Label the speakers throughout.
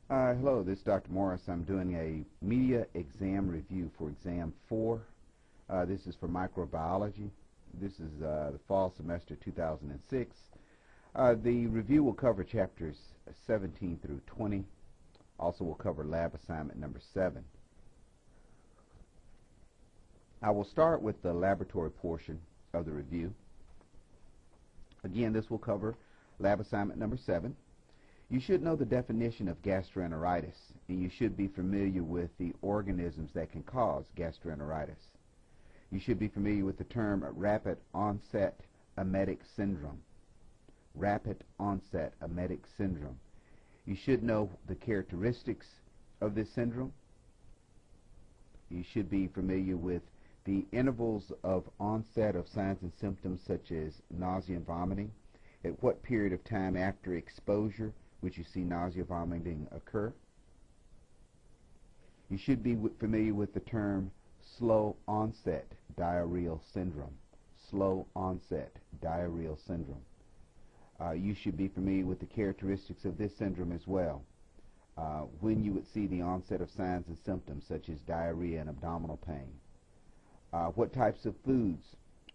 Speaker 1: Hello, this is Dr. Morris. I'm doing a media exam review for exam 4. This is for microbiology. This is the fall semester 2006. The review will cover chapters 17 through 20. Also will cover lab assignment number 7. I will start with the laboratory portion of the review. Again, this will cover lab assignment number 7. You should know the definition of gastroenteritis, and you should be familiar with the organisms that can cause gastroenteritis. You should be familiar with the term rapid onset emetic syndrome. Rapid onset emetic syndrome. You should know the characteristics of this syndrome. You should be familiar with the intervals of onset of signs and symptoms such as nausea and vomiting. At what period of time after exposure would you see nausea, vomiting occur? You should be familiar with the term slow onset diarrheal syndrome. Slow onset diarrheal syndrome. You should be familiar with the characteristics of this syndrome as well. When you would see the onset of signs and symptoms such as diarrhea and abdominal pain. What types of foods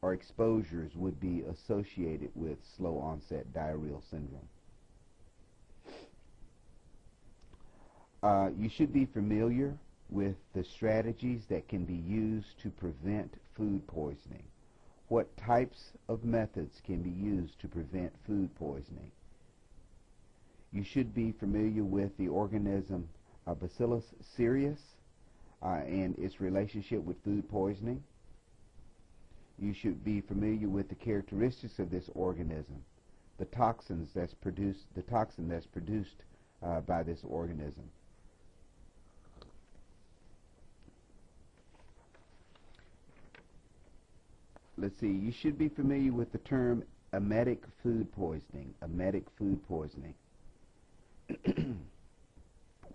Speaker 1: or exposures would be associated with slow onset diarrheal syndrome. You should be familiar with the strategies that can be used to prevent food poisoning. What types of methods can be used to prevent food poisoning? You should be familiar with the organism Bacillus cereus and its relationship with food poisoning. You should be familiar with the characteristics of this organism, the toxin that's produced by this organism. Let's see, you should be familiar with the term emetic food poisoning. Emetic food poisoning.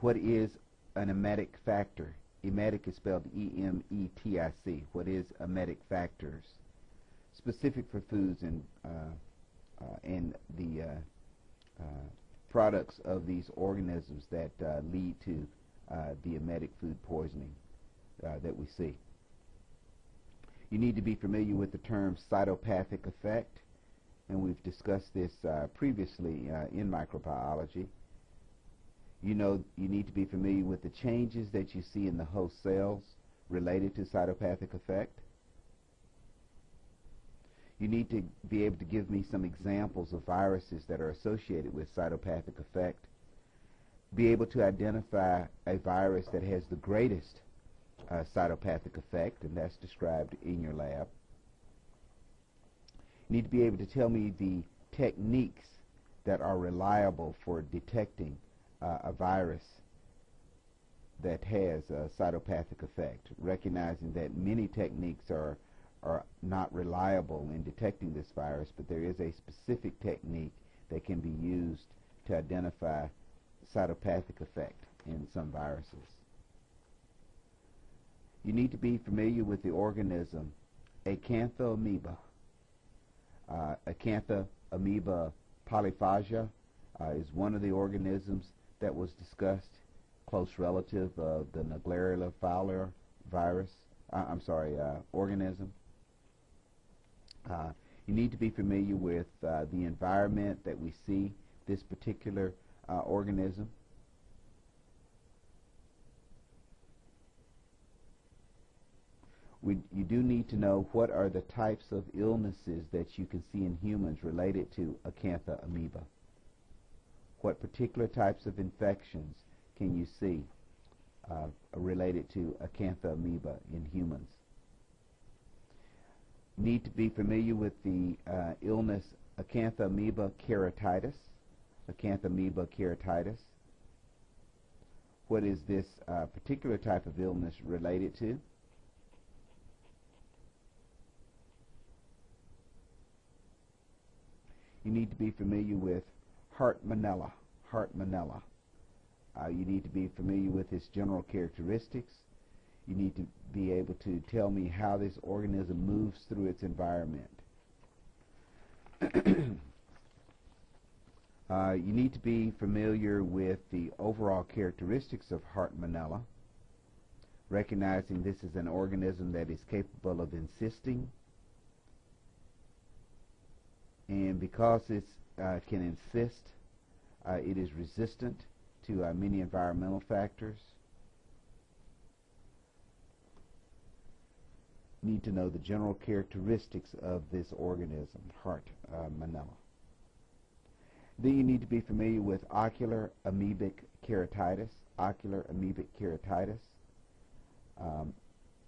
Speaker 1: What is an emetic factor? Emetic is spelled E-M-E-T-I-C. What is emetic factors? Specific for foods and the products of these organisms that lead to the emetic food poisoning that we see. You need to be familiar with the term cytopathic effect, and we've discussed this previously in microbiology. You need to be familiar with the changes that you see in the host cells related to cytopathic effect. You need to be able to give me some examples of viruses that are associated with cytopathic effect. Be able to identify a virus that has the greatest cytopathic effect, and that's described in your lab. You need to be able to tell me the techniques that are reliable for detecting a virus that has a cytopathic effect, recognizing that many techniques are not reliable in detecting this virus, but there is a specific technique that can be used to identify cytopathic effect in some viruses. You need to be familiar with the organism Acanthamoeba. Acanthamoeba polyphagia is one of the organisms that was discussed, close relative of the Naegleria fowler virus. Organism. You need to be familiar with the environment that we see this particular organism. You do need to know what are the types of illnesses that you can see in humans related to Acanthamoeba. What particular types of infections can you see related to Acanthamoeba in humans? You need to be familiar with the illness Acanthamoeba keratitis. Acanthamoeba keratitis. What is this particular type of illness related to? You need to be familiar with Hartmanella. Hartmanella. You need to be familiar with its general characteristics. You need to be able to tell me how this organism moves through its environment. You need to be familiar with the overall characteristics of heart manila, recognizing this is an organism that is capable of encysting, and because it can encysst, it is resistant to many environmental factors. You need to know the general characteristics of this organism, heart manila. Then you need to be familiar with ocular amoebic keratitis. Ocular amoebic keratitis.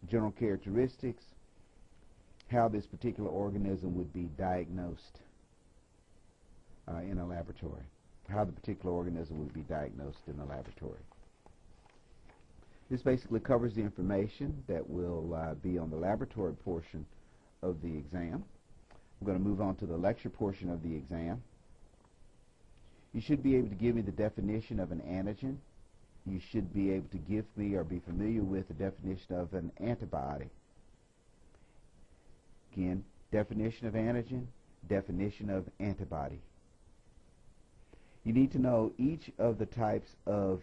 Speaker 1: General characteristics, how this particular organism would be diagnosed in a laboratory. How the particular organism would be diagnosed in a laboratory. This basically covers the information that will be on the laboratory portion of the exam. I'm going to move on to the lecture portion of the exam. You should be able to give me the definition of an antigen. You should be able to give me or be familiar with the definition of an antibody. Again, definition of antigen, definition of antibody. You need to know each of the types of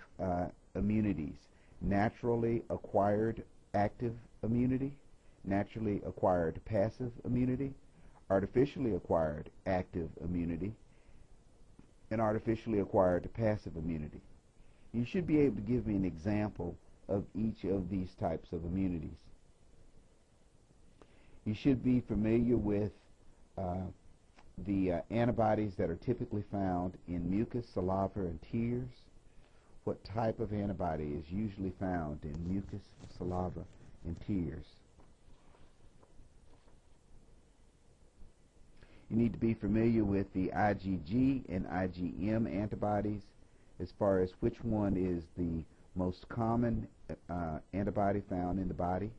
Speaker 1: immunities: naturally acquired active immunity, naturally acquired passive immunity, artificially acquired active immunity, and artificially acquired passive immunity. You should be able to give me an example of each of these types of immunities. You should be familiar with the antibodies that are typically found in mucus, saliva, and tears. What type of antibody is usually found in mucus, saliva, and tears? You need to be familiar with the IgG and IgM antibodies as far as which one is the most common antibody found in the body.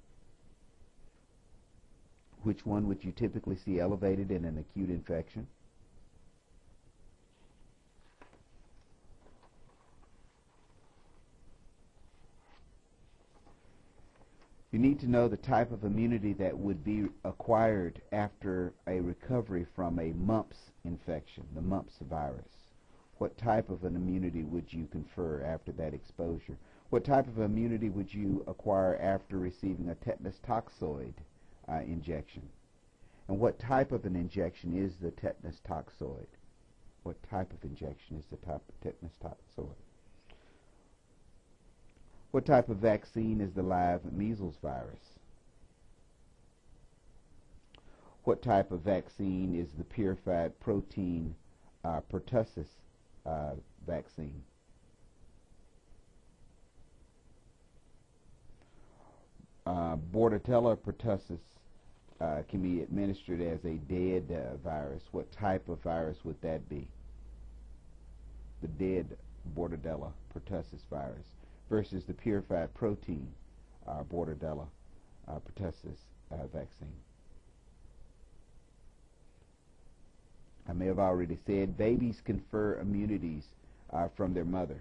Speaker 1: Which one would you typically see elevated in an acute infection? You need to know the type of immunity that would be acquired after a recovery from a mumps infection, the mumps virus. What type of an immunity would you confer after that exposure? What type of immunity would you acquire after receiving a tetanus toxoid injection? And what type of an injection is the tetanus toxoid? What type of injection is the tetanus toxoid? What type of vaccine is the live measles virus? What type of vaccine is the purified protein pertussis vaccine? Bordetella pertussis can be administered as a dead virus. What type of virus would that be? The dead Bordetella pertussis virus versus the purified protein Bordetella pertussis vaccine. I may have already said babies confer immunities from their mother.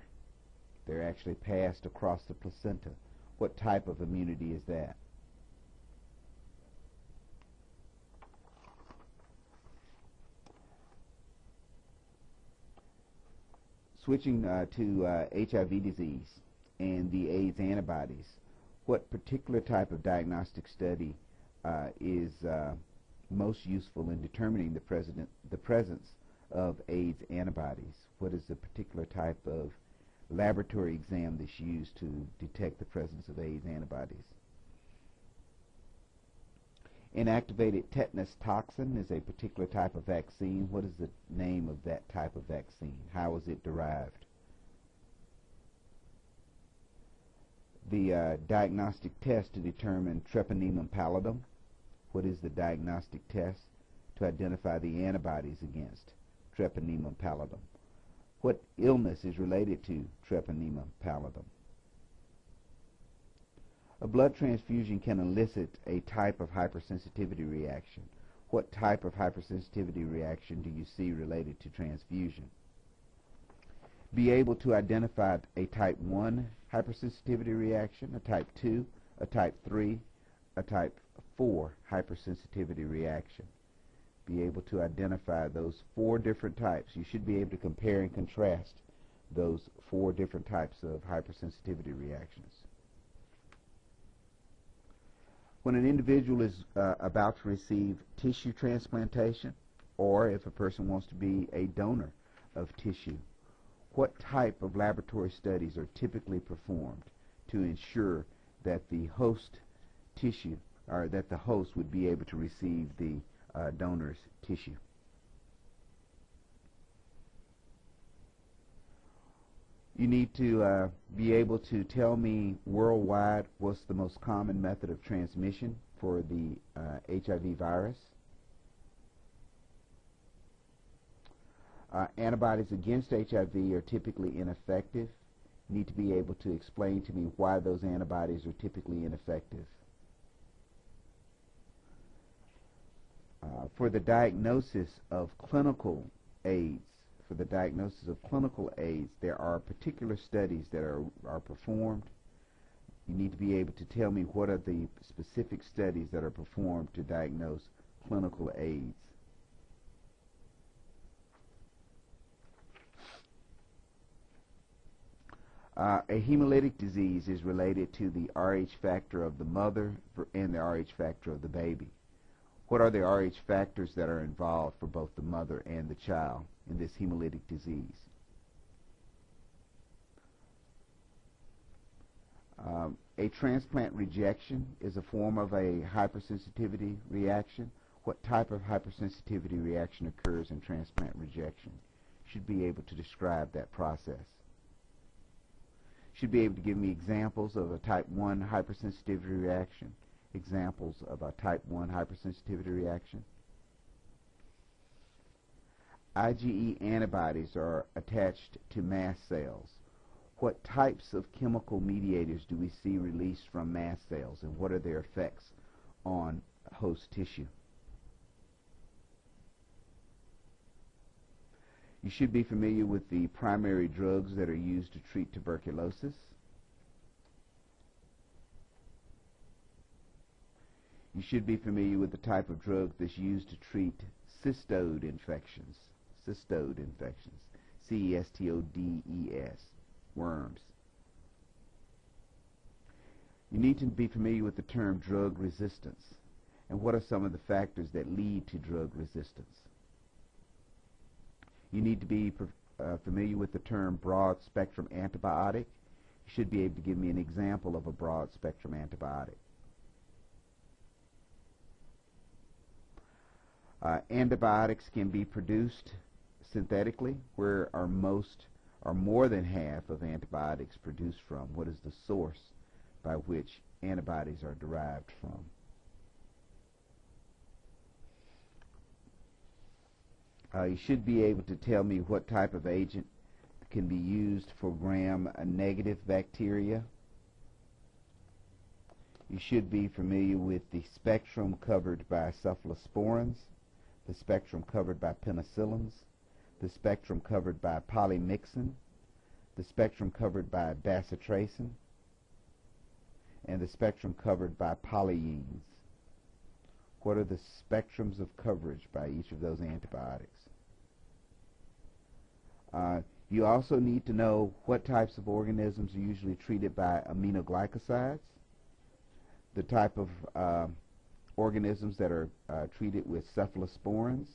Speaker 1: They're actually passed across the placenta. What type of immunity is that? Switching to HIV disease and the AIDS antibodies, what particular type of diagnostic study is most useful in determining the presence of AIDS antibodies? What is the particular type of laboratory exam that's used to detect the presence of AIDS antibodies? Inactivated tetanus toxin is a particular type of vaccine. What is the name of that type of vaccine? How is it derived? The diagnostic test to determine treponema pallidum. What is the diagnostic test to identify the antibodies against treponema pallidum? What illness is related to treponema pallidum? A blood transfusion can elicit a type of hypersensitivity reaction. What type of hypersensitivity reaction do you see related to transfusion? Be able to identify a type 1 hypersensitivity reaction, a type 2, a type 3, a type 4 hypersensitivity reaction. be able to identify those 4 different types. You should be able to compare and contrast those 4 different types of hypersensitivity reactions. When an individual is about to receive tissue transplantation, or if a person wants to be a donor of tissue, what type of laboratory studies are typically performed to ensure that the host tissue, or that the host would be able to receive the donor's tissue? You need to be able to tell me worldwide what's the most common method of transmission for the HIV virus. Antibodies against HIV are typically ineffective. You need to be able to explain to me why those antibodies are typically ineffective. For the diagnosis of clinical AIDS, there are particular studies that are performed. You need to be able to tell me what are the specific studies that are performed to diagnose clinical AIDS. A hemolytic disease is related to the Rh factor of the mother and the Rh factor of the baby. What are the Rh factors that are involved for both the mother and the child in this hemolytic disease? A transplant rejection is a form of a hypersensitivity reaction. What type of hypersensitivity reaction occurs in transplant rejection? You should be able to describe that process. Should be able to give me examples of a type 1 hypersensitivity reaction, examples of a type 1 hypersensitivity reaction. IgE antibodies are attached to mast cells. What types of chemical mediators do we see released from mast cells, and what are their effects on host tissue? You should be familiar with the primary drugs that are used to treat tuberculosis. You should be familiar with the type of drug that's used to treat cystode infections. Cystode infections. C-E-S-T-O-D-E-S. Worms. You need to be familiar with the term drug resistance, and what are some of the factors that lead to drug resistance. You need to be familiar with the term broad-spectrum antibiotic. You should be able to give me an example of a broad-spectrum antibiotic. Antibiotics can be produced synthetically. Where are most or more than half of antibiotics produced from? What is the source by which antibodies are derived from? You should be able to tell me what type of agent can be used for gram-negative bacteria. You should be familiar with the spectrum covered by cephalosporins, the spectrum covered by penicillins, the spectrum covered by polymyxin, the spectrum covered by bacitracin, and the spectrum covered by polyenes. What are the spectrums of coverage by each of those antibiotics? You also need to know what types of organisms are usually treated by aminoglycosides, the type of organisms that are treated with cephalosporins,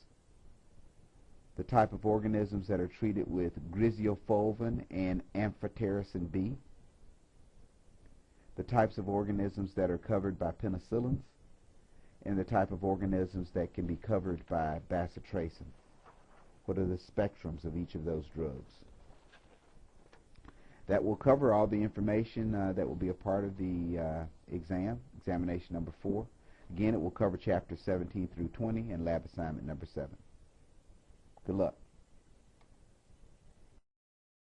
Speaker 1: the type of organisms that are treated with griseofulvin and amphotericin B, the types of organisms that are covered by penicillins, and the type of organisms that can be covered by bacitracin. What are the spectrums of each of those drugs? That will cover all the information that will be a part of the examination number 4. Again, it will cover chapters 17 through 20 and lab assignment number 7. Good luck.